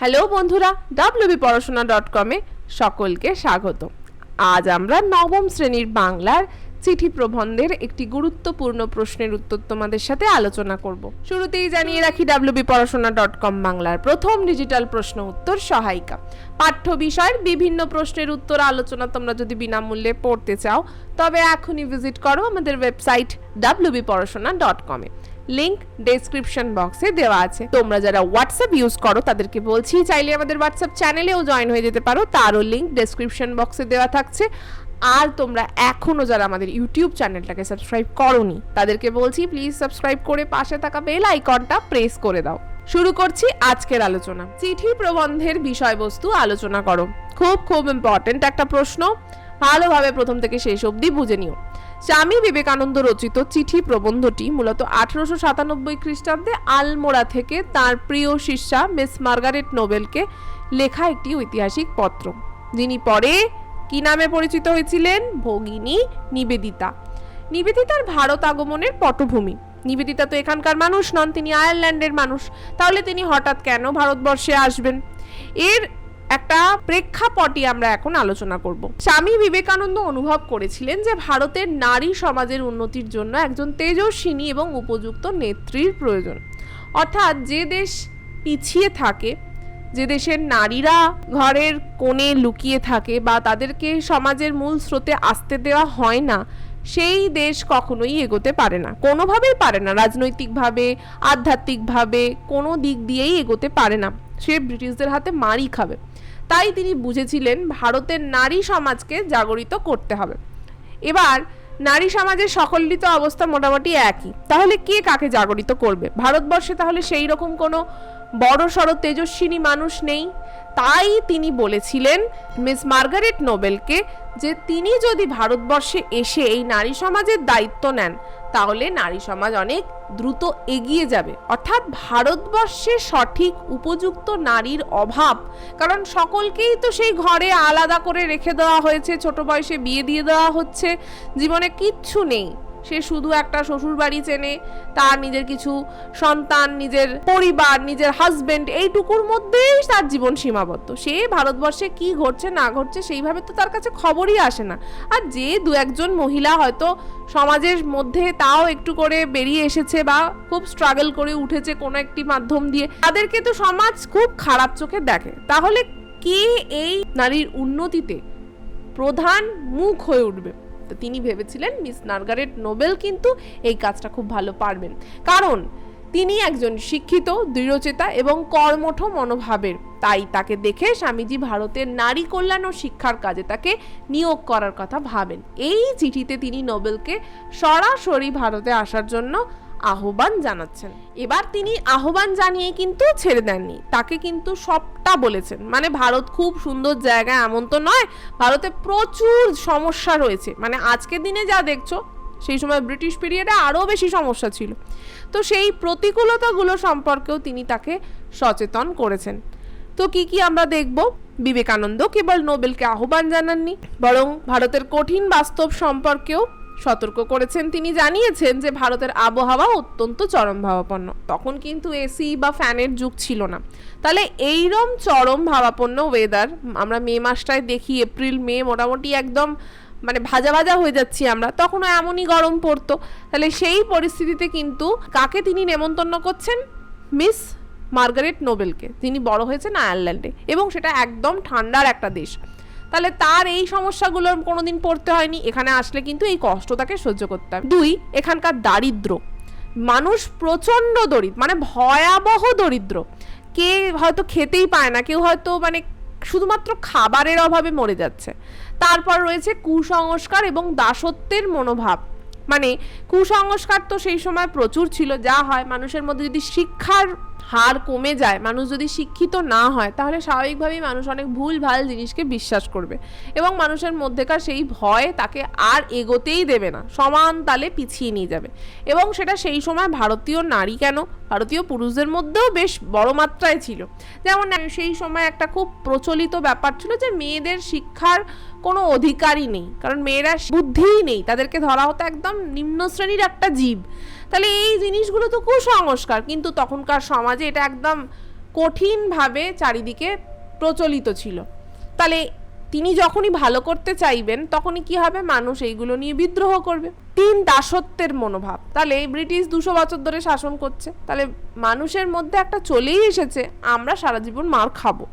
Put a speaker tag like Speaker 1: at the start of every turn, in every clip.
Speaker 1: Hello বন্ধুরা, wbporashona.com-এ সকলকে স্বাগত। আজ আমরা নবম শ্রেণীর বাংলার চিঠি প্রবন্ধের একটি গুরুত্বপূর্ণ প্রশ্নের উত্তর তোমাদের সাথে আলোচনা করব। শুরুতেই জানিয়ে রাখি wbporashona.com বাংলার প্রথম ডিজিটাল প্রশ্ন উত্তর সহায়িকা। পাঠ্য বিষয়ের বিভিন্ন প্রশ্নের উত্তর আলোচনা তোমরা যদি বিনামূল্যে পড়তে চাও তবে এখনই ভিজিট করো আমাদের ওয়েবসাইট wbporashona.com-এ। লিংক ডেসক্রিপশন বক্সে দেওয়া আছে। তোমরা যারা হোয়াটসঅ্যাপ ইউজ করো তাদেরকে বলছি, চাইলে আমাদের হোয়াটসঅ্যাপ চ্যানেলেও জয়েন হয়ে যেতে পারো, তারও লিংক ডেসক্রিপশন বক্সে দেওয়া থাকছে। আর তোমরা এখনো যারা আমাদের ইউটিউব চ্যানেলটাকে সাবস্ক্রাইব করোনি তাদেরকে বলছি, প্লিজ সাবস্ক্রাইব করে পাশে থাকা বেল আইকনটা প্রেস করে দাও। শুরু করছি আজকের আলোচনা। চিঠি প্রবন্ধের বিষয়বস্তু আলোচনা করো। খুব ইম্পর্টেন্ট একটা প্রশ্ন, ভালোভাবে প্রথম থেকে শেষ অবধি বুঝে নিও। স্বামী বিবেকানন্দ রচিত চিঠি প্রবন্ধটি মূলত 1897 খ্রিস্টাব্দে আলমোড়া থেকে তার প্রিয় শিষ্যা মিস মার্গারেট নোবেলকে লেখা একটি ঐতিহাসিক পত্র, যিনি পরে কি নামে পরিচিত হয়েছিলেন? ভগিনী নিবেদিতা। নিবেদিতার ভারত আগমনের পটভূমি। নিবেদিতা তো এখানকার মানুষ নন, তিনি আয়ারল্যান্ডের মানুষ। তাহলে তিনি হঠাৎ কেন ভারতবর্ষে আসবেন? এর একটা প্রেক্ষাপটই আমরা এখন আলোচনা করব। স্বামী বিবেকানন্দ অনুভব করেছিলেন যে ভারতের নারী সমাজের উন্নতির জন্য একজন তেজস্বিনী এবং উপযুক্ত নেত্রীর প্রয়োজন। অর্থাৎ যে দেশ পিছিয়ে থাকে, যে দেশের নারীরা ঘরের কোণে লুকিয়ে থাকে বা তাদেরকে সমাজের মূল স্রোতে আসতে দেওয়া হয় না, সেই দেশ কখনোই এগোতে পারে না, কোনোভাবেই পারে না। রাজনৈতিকভাবে, আধ্যাত্মিকভাবে কোনো দিক দিয়েই এগোতে পারে না, সে ব্রিটিশদের হাতে মারই খাবে। তাই তিনি বুঝেছিলেন ভারতের নারী সমাজকে জাগরিত করতে হবে। এবার নারী সমাজের সকলেরই তো অবস্থা মোটামুটি একই, তাহলে কে কাকে জাগরিত করবে? ভারতবর্ষে তাহলে সেই রকম কোনো বড় সড় তেজস্বিনী মানুষ নেই। তাই তিনি বলেছিলেন মিস মার্গারেট নোবেলকে যে তিনি যদি ভারতবর্ষে এসে এই নারী সমাজের দায়িত্ব নেন তাহলে নারী সমাজ অনেক দ্রুত এগিয়ে যাবে। অর্থাৎ ভারতবর্ষে সঠিক উপযুক্ত নারীর অভাব, কারণ সকলকেই তো সেই ঘরে আলাদা করে রেখে দেওয়া হয়েছে, ছোট বয়সে বিয়ে দিয়ে দেওয়া হচ্ছে, জীবনে কিচ্ছু নেই। সে শুধু একটা শ্বশুর বাড়ি চেনে, তার নিজের কিছু সন্তান, নিজের পরিবার, নিজের হাজবেন্ড, এইটুকুর মধ্যেই তার জীবন সীমাবদ্ধ। সে ভারতবর্ষে কি ঘটছে না ঘটছে সেইভাবে তো তার কাছে খবরই আসে না। আর যে দু একজন মহিলা হয়তো সমাজের মধ্যে তাও একটু করে বেরিয়ে এসেছে বা খুব স্ট্রাগল করে উঠেছে কোনো একটি মাধ্যম দিয়ে, তাদেরকে তো সমাজ খুব খারাপ চোখে দেখে। তাহলে কে এই নারীর উন্নতিতে প্রধান মুখ হয়ে উঠবে? তো তিনি ভেবেছিলেন মিস মার্গারেট নোবেল কিন্তু এই কাজটা খুব ভালো পারবেন, কারণ তিনি একজন শিক্ষিত, দৃঢ়চেতা এবং কর্মঠ মনোভাবের। তাই তাকে দেখে স্বামীজি ভারতের নারী কল্যাণ ও শিক্ষার কাজে তাকে নিয়োগ করার কথা ভাবেন। এই চিঠিতে তিনি নোবেলকে সরাসরি ভারতে আসার জন্য আহ্বান জানাচ্ছেন। এবার তিনি আহ্বান জানিয়ে কিন্তু ছেড়ে দেননি, তাকে কিন্তু সবটা বলেছেন। মানে ভারত খুব সুন্দর জায়গা এমন তো নয়, ভারতে প্রচুর সমস্যা রয়েছে। মানে আজকের দিনে যা দেখছো সেই সময় ব্রিটিশ পিরিয়ডে আরও বেশি সমস্যা ছিল। তো সেই প্রতিকূলতাগুলো সম্পর্কেও তিনি তাকে সচেতন করেছেন। তো কি আমরা দেখব? বিবেকানন্দ কেবল নোবেলকে আহ্বান জানাননি, বরং ভারতের কঠিন বাস্তব সম্পর্কেও সতর্ক করেছেন। তিনি জানিয়েছেন যে ভারতের আবহাওয়া অত্যন্ত চরম ভাবাপন্ন। তখন কিন্তু এসি বা ফ্যানের যুগ ছিল না। তাহলে এইরকম চরম ভাবাপন্ন ওয়েদার আমরা মে মাসটায় দেখি, এপ্রিল মে মোটামুটি একদম মানে ভাজা ভাজা হয়ে যাচ্ছি আমরা, তখনও এমনই গরম পড়তো। তাহলে সেই পরিস্থিতিতে কিন্তু কাকে তিনি নেমন্তন্ন করছেন? মিস মার্গারেট নোবেলকে। তিনি বড় হয়েছেন আয়ারল্যান্ডে এবং সেটা একদম ঠান্ডার একটা দেশ। তাহলে তার এই সমস্যাগুলোর কোনোদিন পড়তে হয়নি, এখানে আসলে কিন্তু এই কষ্ট তাকে সহ্য করতে হবে। দুই, এখানকার দারিদ্র। মানুষ প্রচণ্ড দরিদ্র, মানে ভয়াবহ দরিদ্র। কে হয়তো খেতেই পায় না, কেউ হয়তো মানে শুধুমাত্র খাবারের অভাবে মরে যাচ্ছে। তারপর রয়েছে কুসংস্কার এবং দাসত্বের মনোভাব। মানে কুসংস্কার তো সেই সময় প্রচুর ছিল। যা হয়, মানুষের মধ্যে যদি শিক্ষার হার কমে যায়, মানুষ যদি শিক্ষিত না হয়, তাহলে স্বাভাবিকভাবেই মানুষ অনেক ভুল ভাল জিনিসকে বিশ্বাস করবে এবং মানুষের মধ্যেকার সেই ভয় তাকে আর এগোতেই দেবে না, সমান তালে পিছিয়ে নিয়ে যাবে। এবং সেটা সেই সময় ভারতীয় নারী কেন, ভারতীয় পুরুষদের মধ্যেও বেশ বড় মাত্রায় ছিল। যেমন সেই সময় একটা খুব প্রচলিত ব্যাপার ছিল যে মেয়েদের শিক্ষার কোনো অধিকারই নেই, কারণ মেয়েরা বুদ্ধিই নেই, তাদেরকে ধরা হতো একদম নিম্ন শ্রেণীর একটা জীব। তাহলে এই জিনিসগুলো তো কুসংস্কার, কিন্তু তখনকার সমাজে এটা একদম কঠিনভাবে চারিদিকে প্রচলিত ছিল। তাহলে তিনি যখনই ভালো করতে চাইবেন তখনই কি হবে, মানুষ এইগুলো নিয়ে বিদ্রোহ করবে। 3 দাসত্বের মনোভাব, তাহলে ব্রিটিশ 200 বছর ধরে শাসন করছে, তাহলে মানুষের মধ্যে একটা চলেই এসেছে আমরা সারা জীবন মার খাবো।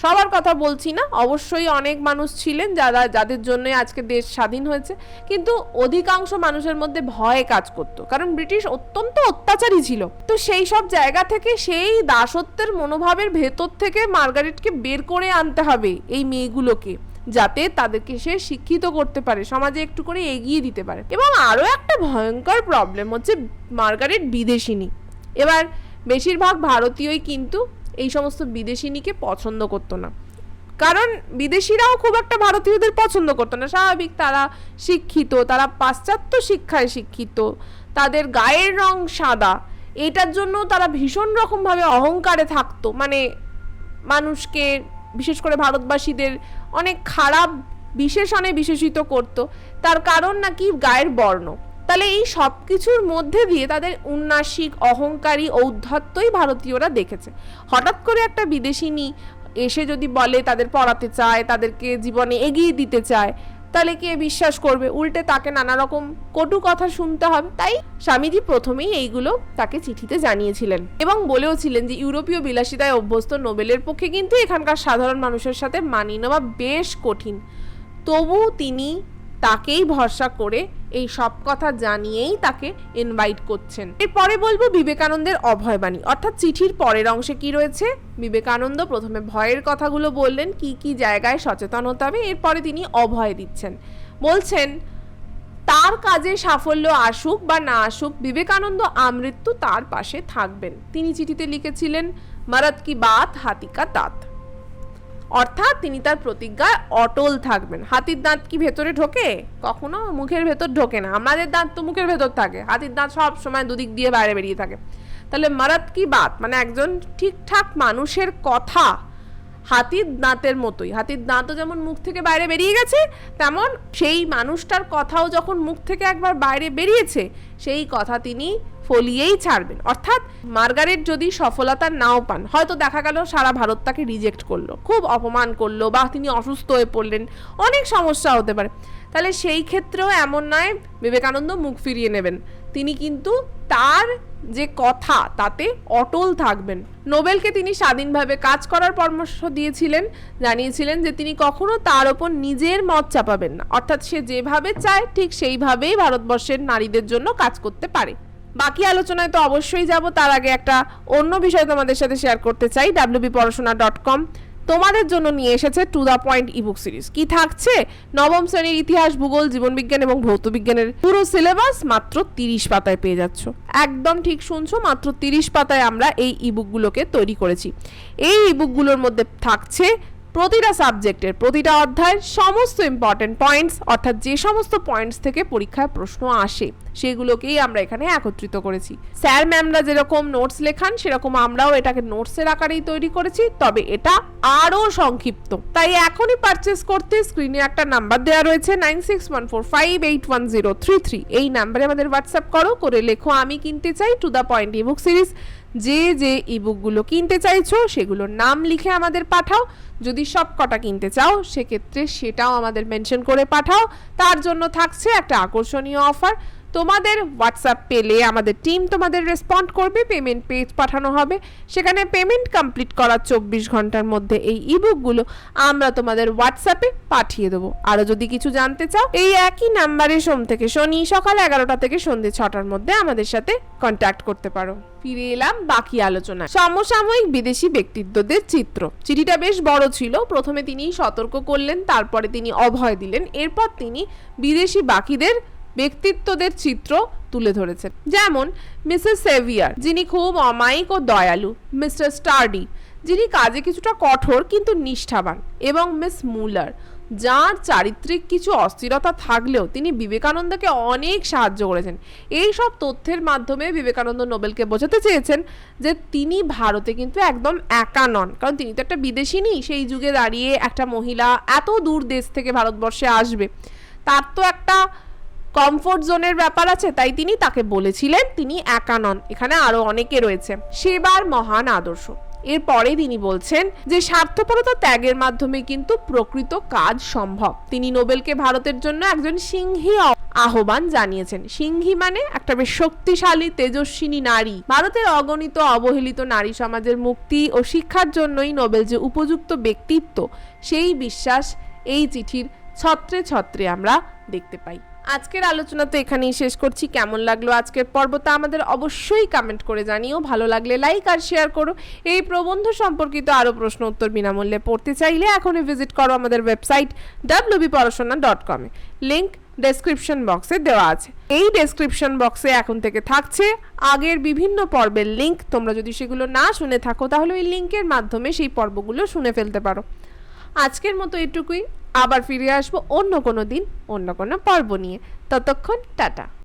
Speaker 1: সবার কথা বলছি না, অবশ্যই অনেক মানুষ ছিলেন যাদের জন্য আজকে দেশ স্বাধীন হয়েছে, কিন্তু অধিকাংশ মানুষের মধ্যে ভয় কাজ করতো, কারণ ব্রিটিশ অত্যন্ত অত্যাচারী ছিল। তো সেই সব জায়গা থেকে, সেই দাসত্বের মনোভাবের ভেতর থেকে মার্গারেটকে বের করে আনতে হবে এই মেয়েগুলোকে, যাতে তাদেরকে সে শিক্ষিত করতে পারে, সমাজে একটু করে এগিয়ে দিতে পারে। এবং আরও একটা ভয়ঙ্কর প্রবলেম হচ্ছে মার্গারেট বিদেশিনী। এবার বেশিরভাগ ভারতীয়ই কিন্তু এই সমস্ত বিদেশিনীকে পছন্দ করতো না, কারণ বিদেশিরাও খুব একটা ভারতীয়দের পছন্দ করতো না। স্বাভাবিক, তারা শিক্ষিত, তারা পাশ্চাত্য শিক্ষায় শিক্ষিত, তাদের গায়ের রং সাদা, এটার জন্য তারা ভীষণ রকমভাবে অহংকারে থাকতো, মানে মানুষকে, বিশেষ করে ভারতবাসীদের অনেক খারাপ বিশেষণে বিশেষিত করতো, তার কারণ নাকি গায়ের বর্ণ। তাহলে এই সব কিছুর মধ্যে দিয়ে তাদের উন্নাসিক, অহংকারী ঔদ্ধত্যই ভারতীয়রা দেখেছে। হঠাৎ করে একটা বিদেশিনী এসে যদি বলে তাদের পড়াতে চায়, তাদেরকে জীবনে এগিয়ে দিতে চায়, তাহলে কে বিশ্বাস করবে? উল্টে তাকে নানা রকম কটু কথা শুনতে হবে। তাই স্বামীজি প্রথমেই এইগুলো তাকে চিঠিতে জানিয়েছিলেন এবং বলেওছিলেন যে ইউরোপীয় বিলাসিতায় অভ্যস্ত নোবেলের পক্ষে কিন্তু এখানকার সাধারণ মানুষের সাথে মানিয়ে নেওয়া বেশ কঠিন। তবু তিনি তাকেই ভরসা করে এই সব কথা জানিয়েই তাকে ইনভাইট করছেন। এরপরে বলবো বিবেকানন্দের অভয়বাণী, অর্থাৎ চিঠির পরের অংশে কি রয়েছে। বিবেকানন্দ প্রথমে ভয়ের কথাগুলো বললেন, কি কি জায়গায় সচেতন হতে হবে, এরপরে তিনি অভয় দিচ্ছেন। বলছেন তার কাজে সাফল্য আসুক বা না আসুক, বিবেকানন্দ আমৃত্যু তার পাশে থাকবেন। তিনি চিঠিতে লিখেছিলেন মরদ কি বাত হাতি কা দাঁত, অর্থাৎ তিনি তার প্রতিজ্ঞায় অটল থাকবেন। হাতির দাঁত কি ভেতরে ঢোকে? কখনো মুখের ভেতর ঢোকে না। আমাদের দাঁত তো মুখের ভেতর থাকে, হাতির দাঁত সব সময় দুদিক দিয়ে বাইরে বেরিয়ে থাকে। তাহলে মরদ কি বাত মানে একজন ঠিকঠাক মানুষের কথা হাতির দাঁতের মতোই, হাতির দাঁতও যেমন মুখ থেকে বাইরে বেরিয়ে গেছে, তেমন সেই মানুষটার কথাও যখন মুখ থেকে একবার বাইরে বেরিয়েছে, সেই কথা তিনি ফলিয়েই ছাড়বেন। অর্থাৎ মার্গারেট যদি সফলতা নাও পান, হয়তো দেখা গেল সারা ভারত তাকে রিজেক্ট করলো, খুব অপমান করলো, বা তিনি অসুস্থ হয়ে পড়লেন, অনেক সমস্যা হতে পারে, তাহলে সেই ক্ষেত্রেও এমন নয় বিবেকানন্দ মুখ ফিরিয়ে নেবেন। তিনি কিন্তু তার যে কথা তাতে অটল থাকবেন। নোবেলকে তিনি স্বাধীনভাবে কাজ করার পরামর্শ দিয়েছিলেন, জানিয়েছিলেন যে তিনি কখনো তার ওপর নিজের মত চাপাবেন না, অর্থাৎ সে যেভাবে চায় ঠিক সেইভাবেই ভারতবর্ষের নারীদের জন্য কাজ করতে পারে। বাকি আলোচনায় তো অবশ্যই যাব, তার আগে একটা অন্য বিষয় তোমাদের সাথে শেয়ার করতে চাই। wbporashona.com তোমাদের জন্য নিয়ে এসেছে to the point ebook series. কি থাকছে? নবম শ্রেণীর ইতিহাস, ভূগোল, জীবনবিজ্ঞান এবং ভৌতবিজ্ঞানের পুরো সিলেবাস মাত্র 30 পাতায় পেয়ে যাচ্ছ। একদম ঠিক শুনছো, মাত্র 30 পাতায় আমরা এই ইবুকগুলোকে তৈরি করেছি। এই ইবুকগুলোর মধ্যে থাকছে প্রতিটা সাবজেক্টের প্রতিটা অধ্যায়ের সমস্ত ইম্পর্টেন্ট পয়েন্টস, অর্থাৎ যে সমস্ত পয়েন্টস থেকে পরীক্ষায় প্রশ্ন আসে সেগুলোকেই আমরা এখানে একত্রিত করেছি। স্যার ম্যামরা যেরকম নোটস লেখান সেরকম আমরাও এটাকে নোটসের আকারেই তৈরি করেছি, তবে এটা আরও সংক্ষিপ্ত। তাই এখনই পারচেস করতে স্ক্রিনে একটা নাম্বার দেওয়া রয়েছে 9614581033, এই নাম্বারে আমাদের হোয়াটসঅ্যাপ করে লেখো আমি কিনতে চাই to the point ebook series. যে যে ইবুকগুলো কিনতে চাইছো সেগুলোর নাম লিখে আমাদের পাঠাও। যদি সব কটা কিনতে চাও সেক্ষেত্রে সেটাও আমাদের মেনশন করে পাঠাও। তার জন্য থাকছে একটা আকর্ষণীয় অফার। তোমাদের হোয়াটসঅ্যাপ পেলে আমাদের টিম তোমাদের রেসপন্ড করবে, পেমেন্ট পেজ পাঠানো হবে, সেখানে পেমেন্ট কমপ্লিট করার 24 ঘন্টার মধ্যে এই ইবুকগুলো আমরা তোমাদের হোয়াটসঅ্যাপে পাঠিয়ে দেবো। আরও যদি কিছু জানতে চাও এই একই নাম্বারে সোম থেকে শনি সকাল 11টা থেকে সন্ধ্যে 6টার মধ্যে আমাদের সাথে কন্ট্যাক্ট করতে পারো। ফিরে এলাম বাকি আলোচনা। সমসাময়িক বিদেশি ব্যক্তিত্বদের চিত্র। চিঠিটা বেশ বড় ছিল। প্রথমে তিনি সতর্ক করলেন, তারপরে তিনি অভয় দিলেন, এরপর তিনি বিদেশি বাকিদের ব্যক্তিত্বদের চিত্র তুলে ধরেছেন। যেমন মিসেস সেভিয়ার, যিনি খুব অমায়িক ও দয়ালু, মিস্টার স্টার্ডি, যিনি কাজে কিছুটা কঠোর কিন্তু নিষ্ঠাবান, এবং মিস মুলার, যার চারিত্রিক কিছু অস্থিরতা থাকলেও তিনি বিবেকানন্দকে অনেক সাহায্য করেছেন। এই সব তথ্যের মাধ্যমে বিবেকানন্দ নোবেলকে বোঝাতে চেয়েছেন যে তিনি ভারতে কিন্তু একদম একা নন, কারণ তিনি তো একটা বিদেশিনী। সেই যুগে দাঁড়িয়ে একটা মহিলা এত দূর দেশ থেকে ভারতবর্ষে আসবে, তার তো একটা কমফোর্ট জোনের ব্যাপার আছে। তাই তিনি তাকে বলেছিলেন তিনি একা নন, এখানে আরো অনেকে রয়েছে। সেবার মহান আদর্শ, এরপরে তিনি বলছেন যে স্বার্থপরতা ত্যাগের মাধ্যমে কিন্তু প্রকৃত কাজ সম্ভব। তিনি নোবেলকে ভারতের জন্য একজন সিংহী আহ্বান জানিয়েছেন। সিংহী মানে একটা বেশ শক্তিশালী তেজস্বিনী নারী। ভারতের অগণিত অবহেলিত নারী সমাজের মুক্তি ও শিক্ষার জন্যই নোবেল যে উপযুক্ত ব্যক্তিত্ব, সেই বিশ্বাস এই চিঠির ছত্রে ছত্রে আমরা দেখতে পাই। আজকের আলোচনা তো এখানেই শেষ করছি। কেমন লাগলো আজকের পর্ব তা আমাদের অবশ্যই কমেন্ট করে জানিও। ভালো লাগলে লাইক আর শেয়ার করো। এই প্রবন্ধ সম্পর্কিত আরও প্রশ্ন উত্তর বিনামূল্যে পড়তে চাইলে এখনই ভিজিট করো আমাদের ওয়েবসাইট wbporosona.com। লিংক ডেসক্রিপশন বক্সে দেওয়া আছে। এই ডেসক্রিপশন বক্সে এখন থেকে থাকছে আগের বিভিন্ন পর্বের লিংক। তোমরা যদি সেগুলো না শুনে থাকো তাহলে ওই লিংকের মাধ্যমে সেই পর্বগুলো শুনে ফেলতে পারো। আজকের মতো এটুকুই। আবার ফিরে আসবো অন্য কোনো দিন অন্য কোনো পর্ব নিয়ে। ততক্ষণ টাটা।